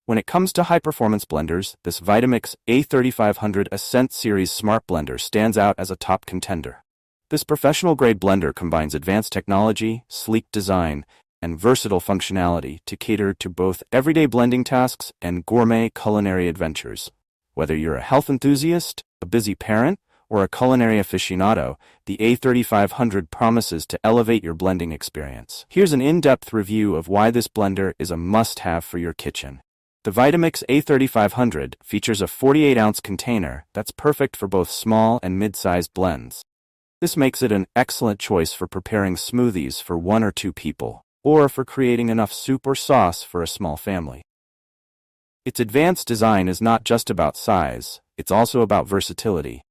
When it comes to high-performance blenders, this Vitamix A3500 Ascent series smart blender stands out as a top contender. This professional-grade blender combines advanced technology, sleek design, and versatile functionality to cater to both everyday blending tasks and gourmet culinary adventures. Whether you're a health enthusiast, a busy parent, or a culinary aficionado, the A3500 promises to elevate your blending experience. Here's an in-depth review of why this blender is a must-have for your kitchen. The Vitamix A3500 features a 48-ounce container that's perfect for both small and mid-sized blends. This makes it an excellent choice for preparing smoothies for 1 or 2 people, or for creating enough soup or sauce for a small family. Its advanced design is not just about size, it's also about versatility.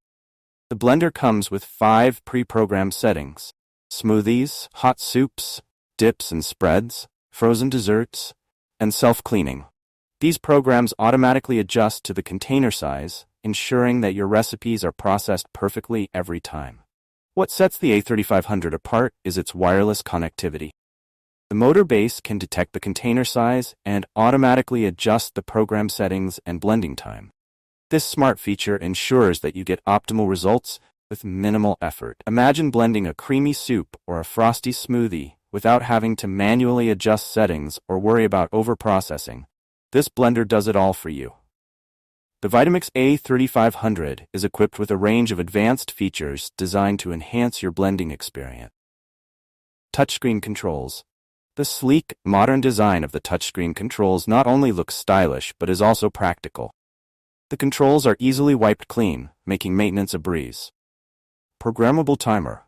The blender comes with 5 pre-programmed settings: smoothies, hot soups, dips and spreads, frozen desserts, and self-cleaning. These programs automatically adjust to the container size, ensuring that your recipes are processed perfectly every time. What sets the A3500 apart is its wireless connectivity. The motor base can detect the container size and automatically adjust the program settings and blending time. This smart feature ensures that you get optimal results with minimal effort. Imagine blending a creamy soup or a frosty smoothie without having to manually adjust settings or worry about overprocessing. This blender does it all for you. The Vitamix A3500 is equipped with a range of advanced features designed to enhance your blending experience. Touchscreen controls. The sleek, modern design of the touchscreen controls not only looks stylish but is also practical. The controls are easily wiped clean, making maintenance a breeze. Programmable Timer.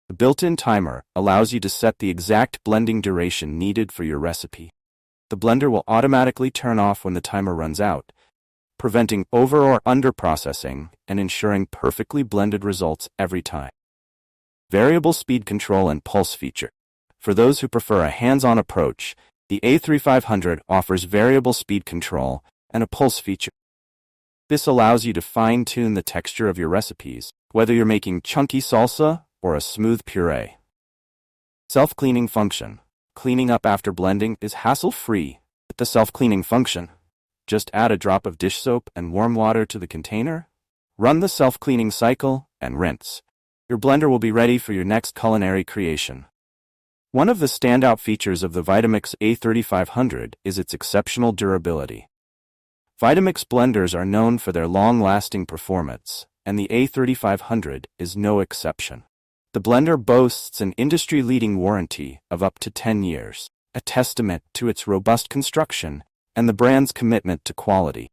The built-in timer allows you to set the exact blending duration needed for your recipe. The blender will automatically turn off when the timer runs out, preventing over or under processing and ensuring perfectly blended results every time. Variable speed control and pulse feature. For those who prefer a hands-on approach, the A3500 offers variable speed control and a pulse feature. This allows you to fine-tune the texture of your recipes, whether you're making chunky salsa or a smooth puree. Self-cleaning function. Cleaning up after blending is hassle-free with the self-cleaning function. Just add a drop of dish soap and warm water to the container, run the self-cleaning cycle, and rinse. Your blender will be ready for your next culinary creation. One of the standout features of the Vitamix A3500 is its exceptional durability. Vitamix blenders are known for their long-lasting performance, and the A3500 is no exception. The blender boasts an industry-leading warranty of up to 10 years, a testament to its robust construction and the brand's commitment to quality.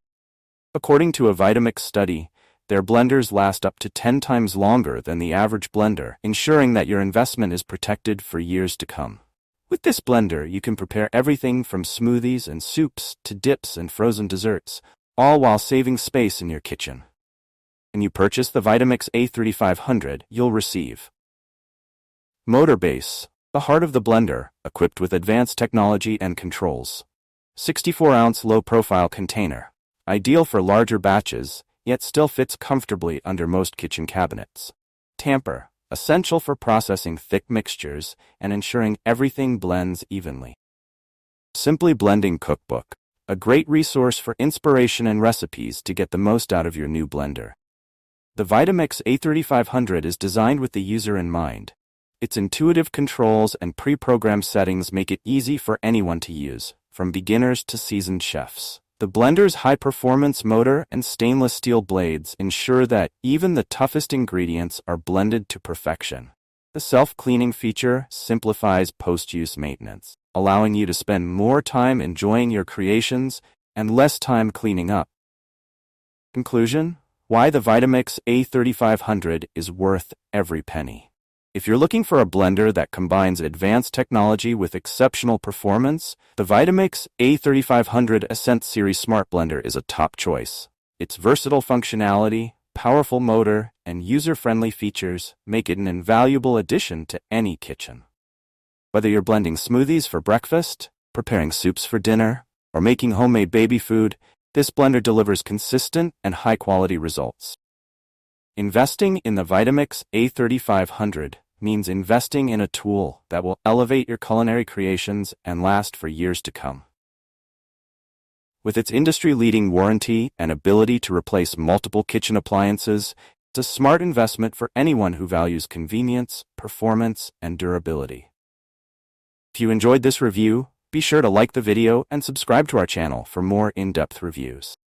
According to a Vitamix study, their blenders last up to 10 times longer than the average blender, ensuring that your investment is protected for years to come. With this blender, you can prepare everything from smoothies and soups to dips and frozen desserts, all while saving space in your kitchen. When you purchase the Vitamix A3500, you'll receive motor base, the heart of the blender, equipped with advanced technology and controls. 64-ounce low-profile container, ideal for larger batches, yet still fits comfortably under most kitchen cabinets. Tamper, essential for processing thick mixtures and ensuring everything blends evenly. Simply Blending Cookbook, a great resource for inspiration and recipes to get the most out of your new blender. The Vitamix A3500 is designed with the user in mind. Its intuitive controls and pre-programmed settings make it easy for anyone to use, from beginners to seasoned chefs. The blender's high-performance motor and stainless steel blades ensure that even the toughest ingredients are blended to perfection. The self-cleaning feature simplifies post-use maintenance, allowing you to spend more time enjoying your creations and less time cleaning up. Conclusion: why the Vitamix A3500 is worth every penny. If you're looking for a blender that combines advanced technology with exceptional performance, the Vitamix A3500 Ascent series smart blender is a top choice. Its versatile functionality, powerful motor, and user-friendly features make it an invaluable addition to any kitchen. Whether you're blending smoothies for breakfast, preparing soups for dinner, or making homemade baby food, this blender delivers consistent and high-quality results. Investing in the Vitamix A3500 means investing in a tool that will elevate your culinary creations and last for years to come. With its industry-leading warranty and ability to replace multiple kitchen appliances, it's a smart investment for anyone who values convenience, performance, and durability. If you enjoyed this review, be sure to like the video and subscribe to our channel for more in-depth reviews.